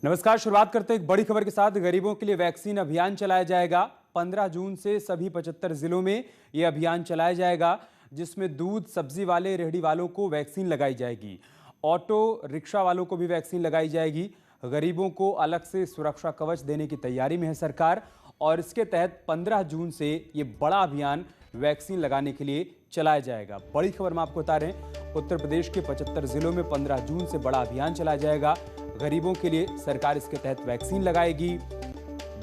नमस्कार। शुरुआत करते हैं एक बड़ी खबर के साथ। गरीबों के लिए वैक्सीन अभियान चलाया जाएगा। 15 जून से सभी 75 जिलों में यह अभियान चलाया जाएगा, जिसमें दूध, सब्जी वाले, रेहड़ी वालों को वैक्सीन लगाई जाएगी। ऑटो रिक्शा वालों को भी वैक्सीन लगाई जाएगी। गरीबों को अलग से सुरक्षा कवच देने की तैयारी में है सरकार, और इसके तहत 15 जून से ये बड़ा अभियान वैक्सीन लगाने के लिए चलाया जाएगा। बड़ी खबर हम आपको बता रहे हैं, उत्तर प्रदेश के 75 जिलों में 15 जून से बड़ा अभियान चलाया जाएगा। गरीबों के लिए सरकार इसके तहत वैक्सीन लगाएगी।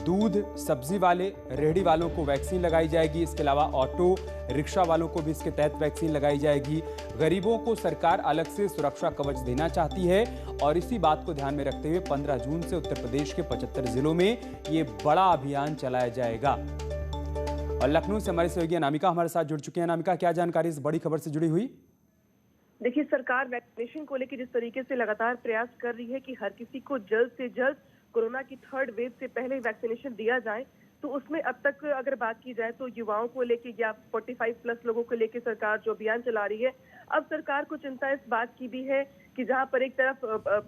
दूध, सब्जी वाले, रेहड़ी वालों को वैक्सीन लगाई जाएगी। इसके अलावा ऑटो रिक्शा वालों को भी इसके तहत वैक्सीन लगाई जाएगी। गरीबों को सरकार अलग से सुरक्षा कवच देना चाहती है, और इसी बात को ध्यान में रखते हुए 15 जून से उत्तर प्रदेश के 75 जिलों में ये बड़ा अभियान चलाया जाएगा। और लखनऊ से हमारे सहयोगी अनामिका हमारे साथ जुड़ चुके हैं। अनामिका, क्या जानकारी इस बड़ी खबर से जुड़ी हुई? देखिए, सरकार वैक्सीनेशन को लेकर जिस तरीके से लगातार प्रयास कर रही है कि हर किसी को जल्द से जल्द कोरोना की थर्ड वेव से पहले वैक्सीनेशन दिया जाए, तो उसमें अब तक अगर बात की जाए तो युवाओं को लेके या 45 प्लस लोगों को लेके सरकार जो अभियान चला रही है, अब सरकार को चिंता इस बात की भी है कि जहां पर एक तरफ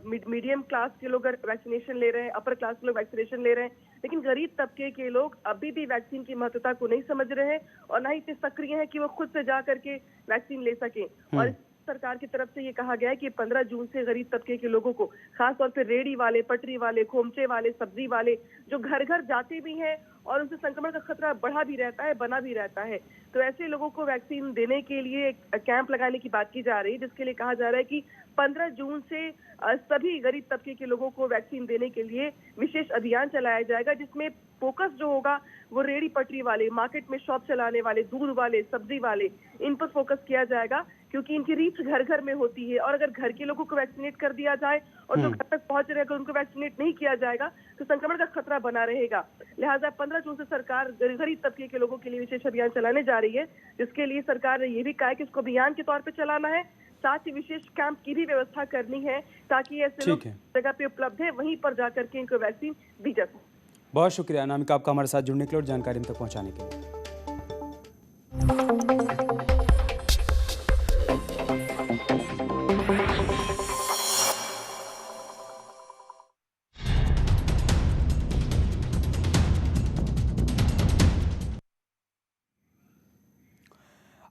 मीडियम क्लास के लोग वैक्सीनेशन ले रहे हैं, अपर क्लास के लोग वैक्सीनेशन ले रहे हैं, लेकिन गरीब तबके के लोग अभी भी वैक्सीन की महत्वता को नहीं समझ रहे हैं और ना ही इतने सक्रिय हैं कि वो खुद से जा करके वैक्सीन ले सकें। और सरकार की तरफ से ये कहा गया है कि 15 जून से गरीब तबके के लोगों को, खासतौर पर रेहड़ी वाले, पटरी वाले, खोमचे वाले, सब्जी वाले, जो घर घर जाते भी हैं और उनसे संक्रमण का खतरा बढ़ा भी रहता है, बना भी रहता है, तो ऐसे लोगों को वैक्सीन देने के लिए एक कैंप लगाने की बात की जा रही है, जिसके लिए कहा जा रहा है कि 15 जून से सभी गरीब तबके के लोगों को वैक्सीन देने के लिए विशेष अभियान चलाया जाएगा, जिसमें फोकस जो होगा वो रेहड़ी पटरी वाले, मार्केट में शॉप चलाने वाले, दूध वाले, सब्जी वाले, इन पर फोकस किया जाएगा, क्योंकि इनकी रीच घर घर में होती है। और अगर घर के लोगों को वैक्सीनेट कर दिया जाए और जो घर तक पहुंच रहे, अगर उनको वैक्सीनेट नहीं किया जाएगा तो संक्रमण का खतरा बना रहेगा। लिहाजा 15 जून से सरकार गरीब तबके के लोगों के लिए विशेष अभियान चलाने जा रही है, जिसके लिए सरकार ने यह भी कहा है कि इसको अभियान के तौर पर चलाना है, साथ ही विशेष कैंप की भी व्यवस्था करनी है, ताकि ऐसे लोग जगह पे उपलब्ध है वहीं पर जाकर के इनको वैक्सीन दी जा सके। बहुत शुक्रिया अनामिका आपका हमारे साथ जुड़ने के लिए और जानकारी हम तक पहुंचाने के लिए।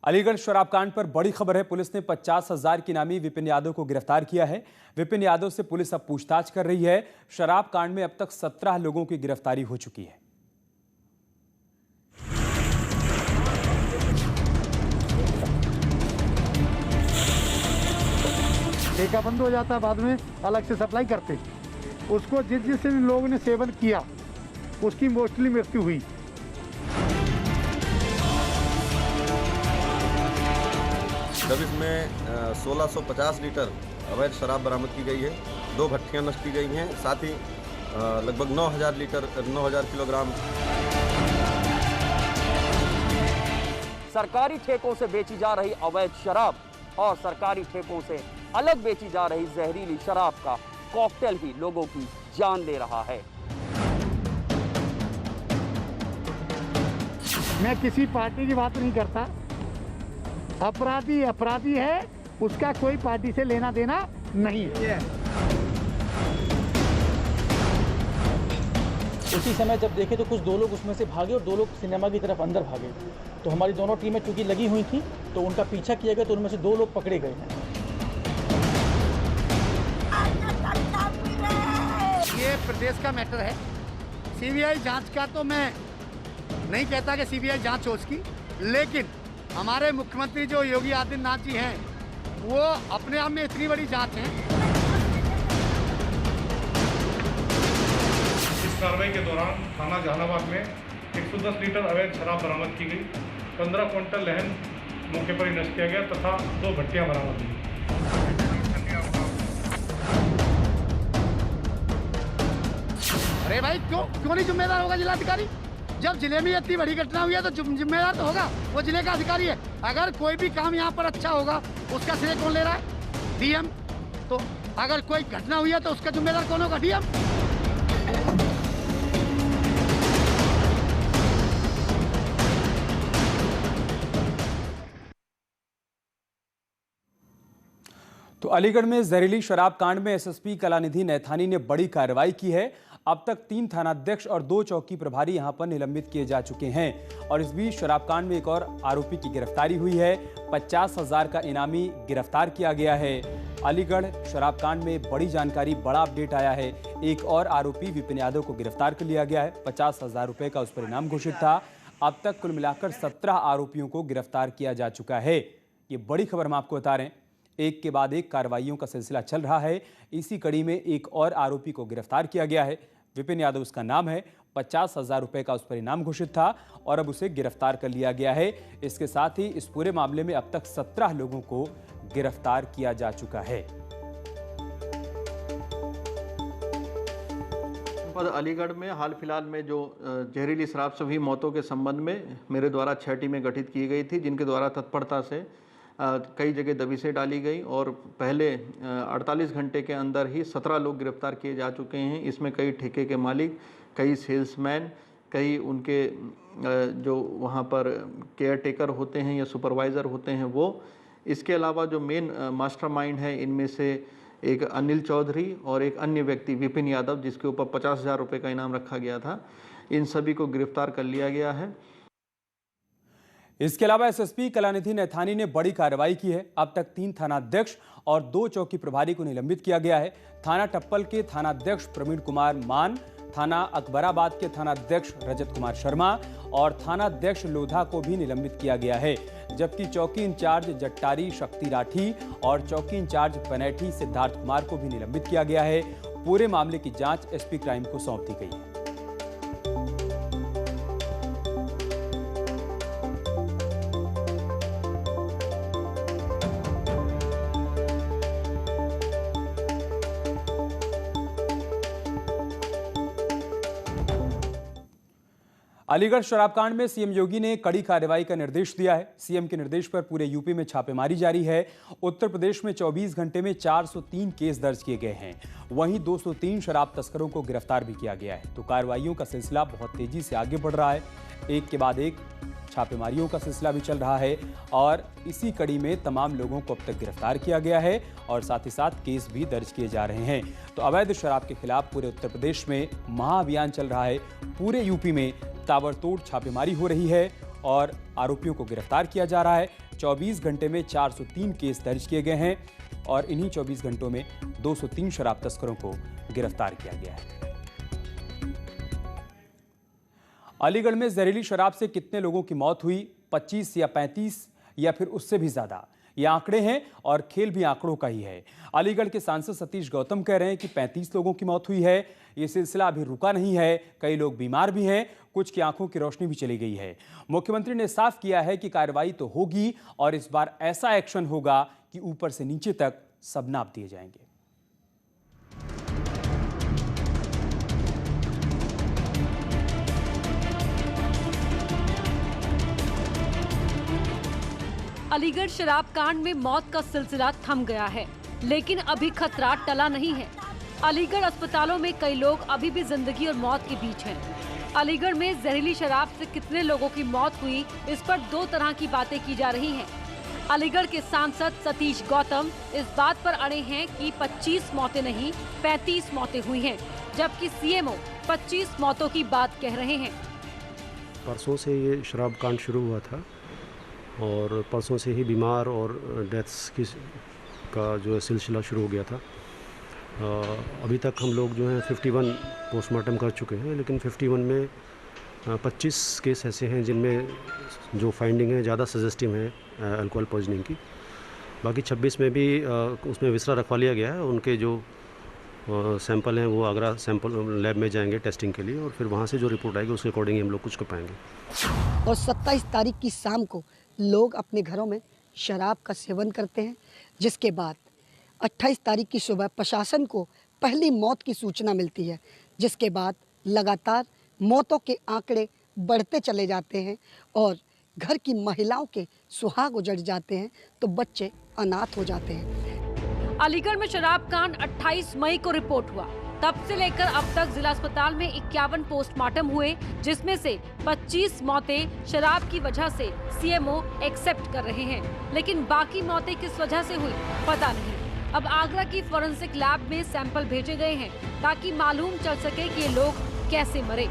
अलीगढ़ शराब कांड पर बड़ी खबर है। पुलिस ने 50,000 की इनामी विपिन यादव को गिरफ्तार किया है। विपिन यादव से पुलिस अब पूछताछ कर रही है। शराब कांड में अब तक 17 लोगों की गिरफ्तारी हो चुकी है। ठेका बंद हो जाता है, बाद में अलग से सप्लाई करते। उसको जिस लोगों ने सेवन किया उसकी मोस्टली मृत्यु हुई। जब इसमें 1650 लीटर अवैध शराब बरामद की गई है, 2 भट्टियां नष्ट की गई हैं, साथ ही लगभग 9,000 किलोग्राम सरकारी ठेकों से बेची जा रही अवैध शराब और सरकारी ठेकों से अलग बेची जा रही जहरीली शराब का कॉकटेल ही लोगों की जान ले रहा है। मैं किसी पार्टी की बात नहीं करता। अपराधी अपराधी है, उसका कोई पार्टी से लेना देना नहीं है। उसी समय जब देखे तो कुछ 2 लोग उसमें से भागे और 2 लोग सिनेमा की तरफ अंदर भागे, तो हमारी दोनों टीमें चूंकि लगी हुई थी तो उनका पीछा किया गया, तो उनमें से 2 लोग पकड़े गए हैं। ये प्रदेश का मैटर है। सीबीआई जांच का तो मैं नहीं कहता कि सीबीआई जांच हो उसकी, लेकिन हमारे मुख्यमंत्री जो योगी आदित्यनाथ जी हैं, वो अपने आप में इतनी बड़ी जांच है। इस कार्रवाई के दौरान थाना जहानाबाद में 110 लीटर अवैध शराब बरामद की गई, 15 क्विंटल लहन मौके पर ही नष्ट किया गया तथा 2 भट्टियां बरामद हुई। अरे भाई, क्यों नहीं जिम्मेदार होगा जिलाधिकारी? जब जिले में इतनी बड़ी घटना हुई है तो जिम्मेदार तो होगा, वो जिले का अधिकारी है। अगर कोई भी काम यहाँ पर अच्छा होगा उसका श्रेय कौन ले रहा है? डीएम। तो अगर कोई घटना हुई है तो उसका जिम्मेदार कौन होगा? डीएम। तो अलीगढ़ में जहरीली शराब कांड में एसएसपी कलानिधि नैथानी ने बड़ी कार्रवाई की है। अब तक 3 थानाध्यक्ष और 2 चौकी प्रभारी यहां पर निलंबित किए जा चुके हैं। और इस बीच शराब कांड में एक और आरोपी की गिरफ्तारी हुई है। 50,000 का इनामी गिरफ्तार किया गया है। अलीगढ़ शराब कांड में बड़ी जानकारी, बड़ा अपडेट आया है। एक और आरोपी विपिन यादव को गिरफ्तार कर लिया गया है। 50,000 रुपए का उस पर इनाम घोषित था। अब तक कुल मिलाकर 17 आरोपियों को गिरफ्तार किया जा चुका है। ये बड़ी खबर हम आपको बता रहे हैं। एक के बाद एक कार्रवाइयों का सिलसिला चल रहा है। इसी कड़ी में एक और आरोपी को गिरफ्तार किया गया है। विपिन यादव उसका नाम है। 50,000 रुपए का उस पर इनाम घोषित था और अब उसे गिरफ्तार कर लिया गया है। इसके साथ ही इस पूरे मामले में अब तक 17 लोगों को गिरफ्तार किया जा चुका है। अलीगढ़ में हाल फिलहाल में जो जहरीली शराब से हुई मौतों के संबंध में मेरे द्वारा 6 टीमें गठित की गई थी, जिनके द्वारा तत्परता से कई जगह दबिशें डाली गई और पहले 48 घंटे के अंदर ही 17 लोग गिरफ्तार किए जा चुके हैं। इसमें कई ठेके के मालिक, कई सेल्समैन, कई उनके जो वहाँ पर केयर टेकर होते हैं या सुपरवाइज़र होते हैं वो। इसके अलावा जो मेन मास्टरमाइंड है, इनमें से एक अनिल चौधरी और एक अन्य व्यक्ति विपिन यादव, जिसके ऊपर 50,000 रुपये का इनाम रखा गया था, इन सभी को गिरफ्तार कर लिया गया है। इसके अलावा एसएसपी कलानिधि नैथानी ने बड़ी कार्रवाई की है। अब तक 3 थानाध्यक्ष और 2 चौकी प्रभारी को निलंबित किया गया है। थाना टप्पल के थानाध्यक्ष प्रवीण कुमार मान, थाना अकबराबाद के थानाध्यक्ष रजत कुमार शर्मा और थानाध्यक्ष लोधा को भी निलंबित किया गया है। जबकि चौकी इंचार्ज जट्टारी शक्ति राठी और चौकी इंचार्ज पनैठी सिद्धार्थ कुमार को भी निलंबित किया गया है। पूरे मामले की जांच एसपी क्राइम को सौंप दी गई है। अलीगढ़ शराबकांड में सीएम योगी ने कड़ी कार्रवाई का निर्देश दिया है। सीएम के निर्देश पर पूरे यूपी में छापेमारी जारी है। उत्तर प्रदेश में 24 घंटे में 403 केस दर्ज किए गए हैं। वहीं 203 शराब तस्करों को गिरफ्तार भी किया गया है। तो कार्रवाइयों का सिलसिला बहुत तेजी से आगे बढ़ रहा है। एक के बाद एक छापेमारियों का सिलसिला भी चल रहा है और इसी कड़ी में तमाम लोगों को अब तक गिरफ्तार किया गया है और साथ ही साथ केस भी दर्ज किए जा रहे हैं। तो अवैध शराब के खिलाफ पूरे उत्तर प्रदेश में महाअभियान चल रहा है। पूरे यूपी में ताबड़तोड़ छापेमारी हो रही है और आरोपियों को गिरफ्तार किया जा रहा है। 24 घंटे में 403 केस दर्ज किए गए हैं और इन्हीं 24 घंटों में 203 शराब तस्करों को गिरफ्तार किया गया है। अलीगढ़ में जहरीली शराब से कितने लोगों की मौत हुई, 25 या 35 या फिर उससे भी ज्यादा, ये आंकड़े हैं और खेल भी आंकड़ों का ही है। अलीगढ़ के सांसद सतीश गौतम कह रहे हैं कि 35 लोगों की मौत हुई है। ये सिलसिला अभी रुका नहीं है। कई लोग बीमार भी हैं, कुछ की आंखों की रोशनी भी चली गई है। मुख्यमंत्री ने साफ किया है कि कार्रवाई तो होगी और इस बार ऐसा एक्शन होगा कि ऊपर से नीचे तक सब नाप दिए जाएंगे। अलीगढ़ शराब कांड में मौत का सिलसिला थम गया है, लेकिन अभी खतरा टला नहीं है। अलीगढ़ अस्पतालों में कई लोग अभी भी जिंदगी और मौत के बीच हैं। अलीगढ़ में जहरीली शराब से कितने लोगों की मौत हुई, इस पर 2 तरह की बातें की जा रही हैं। अलीगढ़ के सांसद सतीश गौतम इस बात पर अड़े हैं कि 25 मौतें नहीं 35 मौतें हुई हैं, जबकि सीएमओ 25 मौतों की बात कह रहे हैं। परसों से ये शराब कांड शुरू हुआ था और परसों से ही बीमार और डेथ्स का जो है सिलसिला शुरू हो गया था। अभी तक हम लोग जो हैं 51 पोस्टमार्टम कर चुके हैं, लेकिन 51 में 25 केस ऐसे हैं जिनमें जो फाइंडिंग है ज़्यादा सजेस्टिव है अल्कोहल पॉइजनिंग की। बाकी 26 में भी उसमें विसरा रखवा लिया गया है। उनके जो सैंपल हैं वो आगरा सैंपल लैब में जाएंगे टेस्टिंग के लिए और फिर वहाँ से जो रिपोर्ट आएगी उसके अकॉर्डिंग हम लोग कुछ कर पाएंगे। और 27 तारीख की शाम को लोग अपने घरों में शराब का सेवन करते हैं, जिसके बाद 28 तारीख की सुबह प्रशासन को पहली मौत की सूचना मिलती है, जिसके बाद लगातार मौतों के आंकड़े बढ़ते चले जाते हैं और घर की महिलाओं के सुहाग उजड़ जाते हैं तो बच्चे अनाथ हो जाते हैं। अलीगढ़ में शराब कांड 28 मई को रिपोर्ट हुआ। तब से लेकर अब तक जिला अस्पताल में 51 पोस्टमार्टम हुए, जिसमें से 25 मौतें शराब की वजह से सीएमओ एक्सेप्ट कर रहे हैं, लेकिन बाकी मौतें किस वजह से हुई पता नहीं। अब आगरा की फॉरेंसिक लैब में सैंपल भेजे गए हैं ताकि मालूम चल सके कि ये लोग कैसे मरे।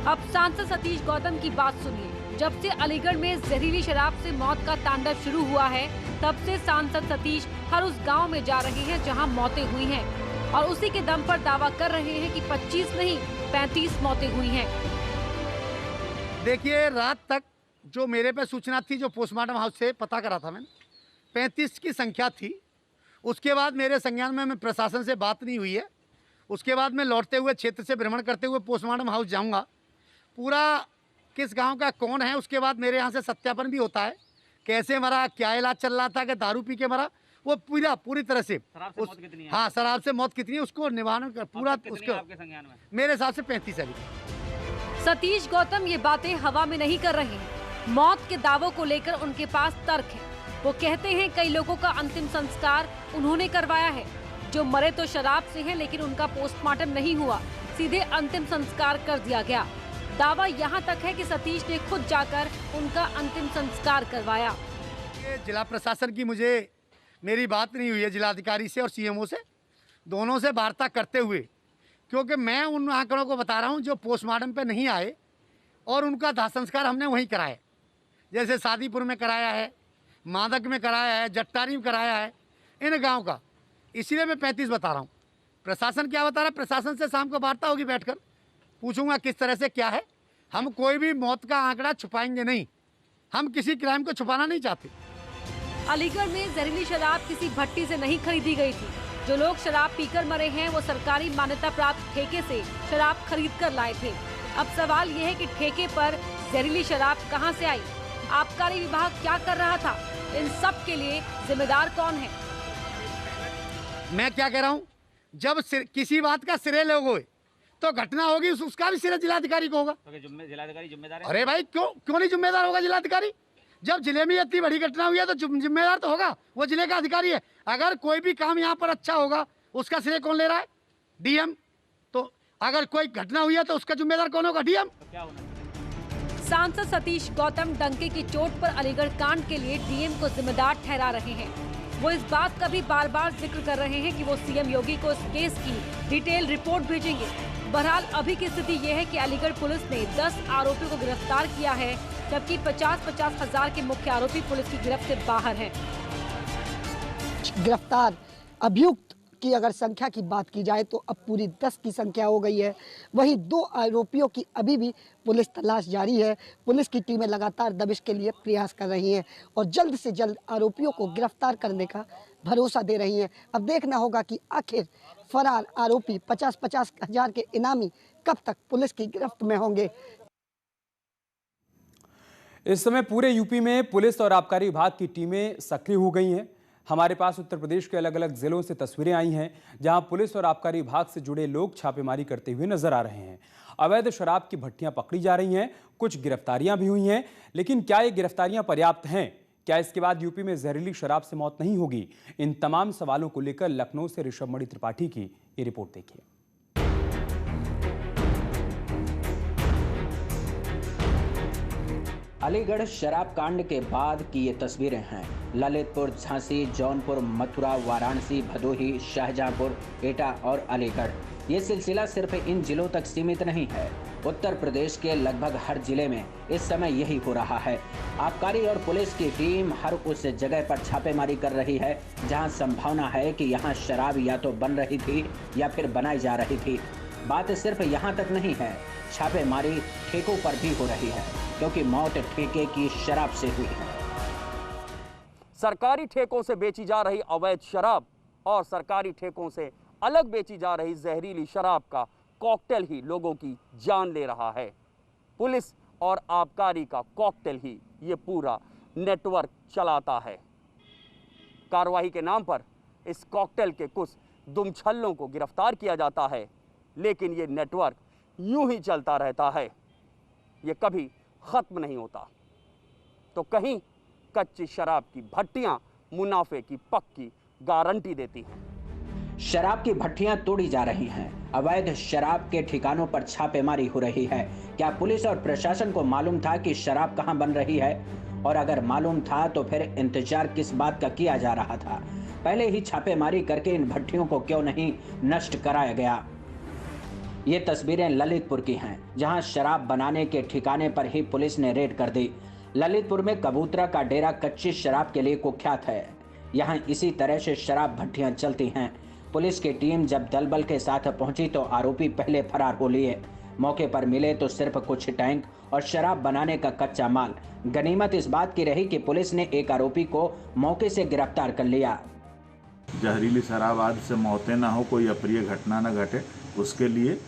अब सांसद सतीश गौतम की बात सुनिए। जब से अलीगढ़ में जहरीली शराब से मौत का तांडव शुरू हुआ है, तब से सांसद सतीश हर उस गांव में जा रहे हैं जहां मौतें हुई हैं और उसी के दम पर दावा कर रहे हैं कि 25 नहीं 35 मौतें हुई हैं। देखिए, रात तक जो मेरे पे सूचना थी, जो पोस्टमार्टम हाउस से पता करा था मैंने, 35 की संख्या थी। उसके बाद मेरे संज्ञान में प्रशासन से बात नहीं हुई है। उसके बाद मैं लौटते हुए क्षेत्र से भ्रमण करते हुए पोस्टमार्टम हाउस जाऊंगा। पूरा किस गांव का कौन है, उसके बाद मेरे यहाँ से सत्यापन भी होता है, कैसे मरा, क्या इलाज चल रहा था, कि दारू पी के मरा, वो पूरी तरह से हाँ, शराब से मौत कितनी है उसको निवारण कर पूरा उसके मेरे हिसाब से 35 है। सतीश गौतम ये बातें हवा में नहीं कर रहे हैं। मौत के दावों को लेकर उनके पास तर्क है। वो कहते हैं कई लोगों का अंतिम संस्कार उन्होंने करवाया है। जो मरे तो शराब से हैं, लेकिन उनका पोस्टमार्टम नहीं हुआ, सीधे अंतिम संस्कार कर दिया गया। दावा यहाँ तक है कि सतीश ने खुद जाकर उनका अंतिम संस्कार करवाया। ये जिला प्रशासन की मेरी बात नहीं हुई है जिलाधिकारी से और सीएमओ से, दोनों से वार्ता करते हुए, क्योंकि मैं उन आंकड़ों को बता रहा हूँ जो पोस्टमार्टम पे नहीं आए और उनका दाह संस्कार हमने वहीं कराया। जैसे शादीपुर में कराया है, मादक में कराया है, जट्टारी में कराया है, इन गाँव का। इसलिए मैं 35 बता रहा हूँ। प्रशासन क्या बता रहा है, प्रशासन से शाम को वार्ता होगी, बैठकर पूछूंगा किस तरह से क्या है। हम कोई भी मौत का आंकड़ा छुपाएंगे नहीं, हम किसी क्राइम को छुपाना नहीं चाहते। अलीगढ़ में जहरीली शराब किसी भट्टी से नहीं खरीदी गई थी। जो लोग शराब पीकर मरे हैं वो सरकारी मान्यता प्राप्त ठेके से शराब खरीद कर लाए थे। अब सवाल ये है कि ठेके पर जहरीली शराब कहां से आई, आबकारी विभाग क्या कर रहा था, इन सब के लिए जिम्मेदार कौन है? मैं क्या कह रहा हूँ, जब किसी बात का श्रेय लोग हुए तो घटना होगी, उसका भी श्रेय जिलाधिकारी को होगा। तो जिलाधिकारी जिम्मेदार है? अरे भाई, क्यों नहीं जिम्मेदार होगा जिलाधिकारी? जब जिले में इतनी बड़ी घटना हुई है तो जिम्मेदार तो होगा, वो जिले का अधिकारी है। अगर कोई भी काम यहाँ पर अच्छा होगा, उसका श्रेय कौन ले रहा है? डीएम। तो अगर कोई घटना हुई है तो उसका जिम्मेदार कौन होगा? डीएम। सांसद सतीश गौतम डंके की चोट पर अलीगढ़ कांड के लिए डीएम को जिम्मेदार ठहरा रहे हैं। वो इस बात का भी बार बार जिक्र कर रहे हैं कि वो सीएम योगी को इस केस की डिटेल रिपोर्ट भेजेंगे। बहरहाल अभी की स्थिति ये है कि अलीगढ़ पुलिस ने 10 आरोपियों को गिरफ्तार किया है, जबकि 50-50 हजार के मुख्य आरोपी पुलिस की गिरफ्त से बाहर हैं। गिरफ्तार अभियुक्त की अगर संख्या की बात की जाए तो अब पूरी 10 की संख्या हो गई है। वहीं 2 आरोपियों की अभी भी पुलिस तलाश जारी है। पुलिस की टीमें लगातार दबिश के लिए प्रयास कर रही हैं और जल्द से जल्द आरोपियों को गिरफ्तार करने का भरोसा दे रही हैं। अब देखना होगा कि आखिर फरार आरोपी 50-50 हजार के इनामी कब तक पुलिस की गिरफ्त में होंगे। इस समय पूरे यूपी में पुलिस और आबकारी विभाग की टीमें सक्रिय हो गई हैं। हमारे पास उत्तर प्रदेश के अलग अलग जिलों से तस्वीरें आई हैं, जहां पुलिस और आबकारी विभाग से जुड़े लोग छापेमारी करते हुए नजर आ रहे हैं। अवैध शराब की भट्टियां पकड़ी जा रही हैं, कुछ गिरफ्तारियां भी हुई हैं। लेकिन क्या ये गिरफ्तारियां पर्याप्त हैं? क्या इसके बाद यूपी में जहरीली शराब से मौत नहीं होगी? इन तमाम सवालों को लेकर लखनऊ से ऋषभमणि त्रिपाठी की ये रिपोर्ट देखिए। अलीगढ़ शराब कांड के बाद की ये तस्वीरें हैं। ललितपुर, झांसी, जौनपुर, मथुरा, वाराणसी, भदोही, शाहजहांपुर, एटा और अलीगढ़। ये सिलसिला सिर्फ इन जिलों तक सीमित नहीं है। उत्तर प्रदेश के लगभग हर जिले में इस समय यही हो रहा है। आबकारी और पुलिस की टीम हर उस जगह पर छापेमारी कर रही है जहां संभावना है कि यहां शराब या तो बन रही थी या फिर बनाई जा रही थी। बात सिर्फ यहां तक नहीं है, छापेमारी ठेकों पर भी हो रही है, क्योंकि मौत ठेके की शराब से हुई है। सरकारी ठेकों से बेची जा रही अवैध शराब और सरकारी ठेकों से अलग बेची जा रही जहरीली शराब का कॉकटेल ही लोगों की जान ले रहा है। पुलिस और आबकारी का कॉकटेल ही ये पूरा नेटवर्क चलाता है। कार्रवाई के नाम पर इस कॉकटेल के कुछ दुमछल्लों को गिरफ्तार किया जाता है, लेकिन ये नेटवर्क यूं ही चलता रहता है, ये कभी खत्म नहीं होता। तो कहीं कच्ची शराब की भट्टियां मुनाफे की पक्की गारंटी देती हैं। शराब की भट्टियां तोड़ी जा रही हैं, अवैध शराब के ठिकानों पर छापेमारी हो रही है। क्या पुलिस और प्रशासन को मालूम था कि शराब कहां बन रही है? और अगर मालूम था तो फिर इंतजार किस बात का किया जा रहा था? पहले ही छापेमारी करके इन भट्टियों को क्यों नहीं नष्ट कराया गया। ये तस्वीरें ललितपुर की हैं, जहां शराब बनाने के ठिकाने पर ही पुलिस ने रेड कर दी। ललितपुर में कबूतरा का डेरा कच्ची शराब के लिए कुख्यात है। यहां इसी तरह से शराब भट्टियां चलती हैं। पुलिस की टीम जब दलबल के साथ पहुंची तो आरोपी पहले फरार हो लिए। मौके पर मिले तो सिर्फ कुछ टैंक और शराब बनाने का कच्चा माल। गनीमत इस बात की रही कि पुलिस ने एक आरोपी को मौके से गिरफ्तार कर लिया। जहरीली शराब आदि से मौतें ना हो, कोई अप्रिय घटना न घटे, उसके लिए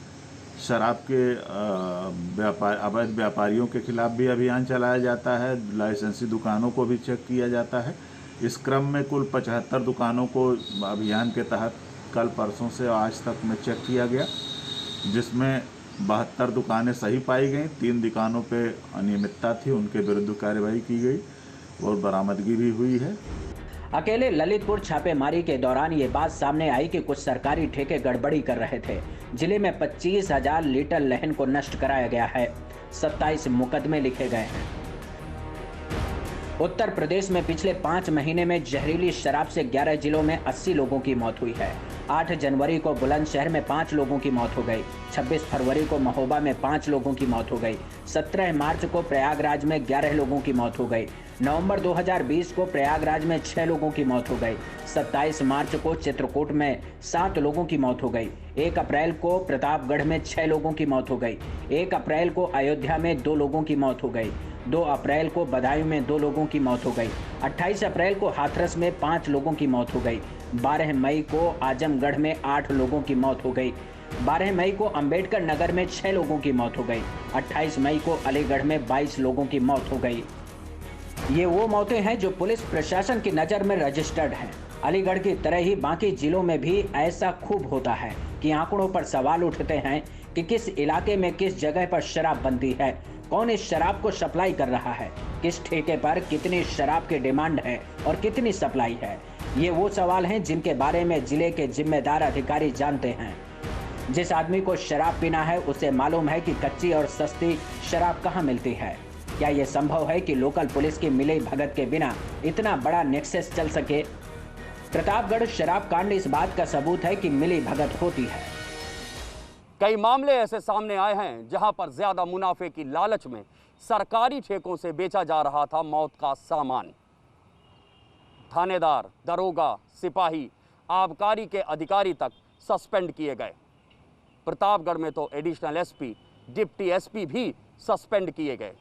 शराब के अवैध व्यापारियों के खिलाफ भी अभियान चलाया जाता है। लाइसेंसी दुकानों को भी चेक किया जाता है। इस क्रम में कुल 75 दुकानों को अभियान के तहत कल परसों से आज तक में चेक किया गया, जिसमें 72 दुकानें सही पाई गईं। 3 दुकानों पे अनियमितता थी, उनके विरुद्ध कार्रवाई की गई और बरामदगी भी हुई है। अकेले ललितपुर छापेमारी के दौरान ये बात सामने आई कि कुछ सरकारी ठेके गड़बड़ी कर रहे थे। जिले में 25,000 लीटर लहन को नष्ट कराया गया है। 27 मुकदमे लिखे गए हैं। उत्तर प्रदेश में पिछले 5 महीने में जहरीली शराब से 11 जिलों में 80 लोगों की मौत हुई है। 8 जनवरी को बुलंदशहर में 5 लोगों की मौत हो गई। 26 फरवरी को महोबा में 5 लोगों की मौत हो गई। 17 मार्च को प्रयागराज में 11 लोगों की मौत हो गई। नवंबर 2020 को प्रयागराज में 6 लोगों की मौत हो गई। 27 मार्च को चित्रकूट में 7 लोगों की मौत हो गई। 1 अप्रैल को प्रतापगढ़ में 6 लोगों की मौत हो गई। 1 अप्रैल को अयोध्या में 2 लोगों की मौत हो गई। 2 अप्रैल को बदायूं में 2 लोगों की मौत हो गई। 28 अप्रैल को हाथरस में 5 लोगों की मौत हो गई। 12 मई को आजमगढ़ में 8 लोगों की मौत हो गई। 12 मई को अंबेडकर नगर में 6 लोगों की मौत हो गई। 28 मई को अलीगढ़ में 22 लोगों की मौत हो गई। ये वो मौतें हैं जो पुलिस प्रशासन की नज़र में रजिस्टर्ड हैं। अलीगढ़ की तरह ही बाकी जिलों में भी ऐसा खूब होता है कि आंकड़ों पर सवाल उठते हैं कि किस इलाके में किस जगह पर शराब बनती है, कौन इस शराब को सप्लाई कर रहा है, किस ठेके पर कितनी शराब की डिमांड है और कितनी सप्लाई है। ये वो सवाल हैं जिनके बारे में जिले के जिम्मेदार अधिकारी जानते हैं। जिस आदमी को शराब पीना है उसे मालूम है कि कच्ची और सस्ती शराब कहाँ मिलती है। क्या ये संभव है कि लोकल पुलिस की मिली भगत के बिना इतना बड़ा नेक्सस चल सके? प्रतापगढ़ शराब कांड इस बात का सबूत है कि मिली भगत होती है। कई मामले ऐसे सामने आए हैं जहां पर ज्यादा मुनाफे की लालच में सरकारी ठेकों से बेचा जा रहा था मौत का सामान। थानेदार, दरोगा, सिपाही, आबकारी के अधिकारी तक सस्पेंड किए गए। प्रतापगढ़ में तो एडिशनल एसपी, डिप्टी एसपी भी सस्पेंड किए गए।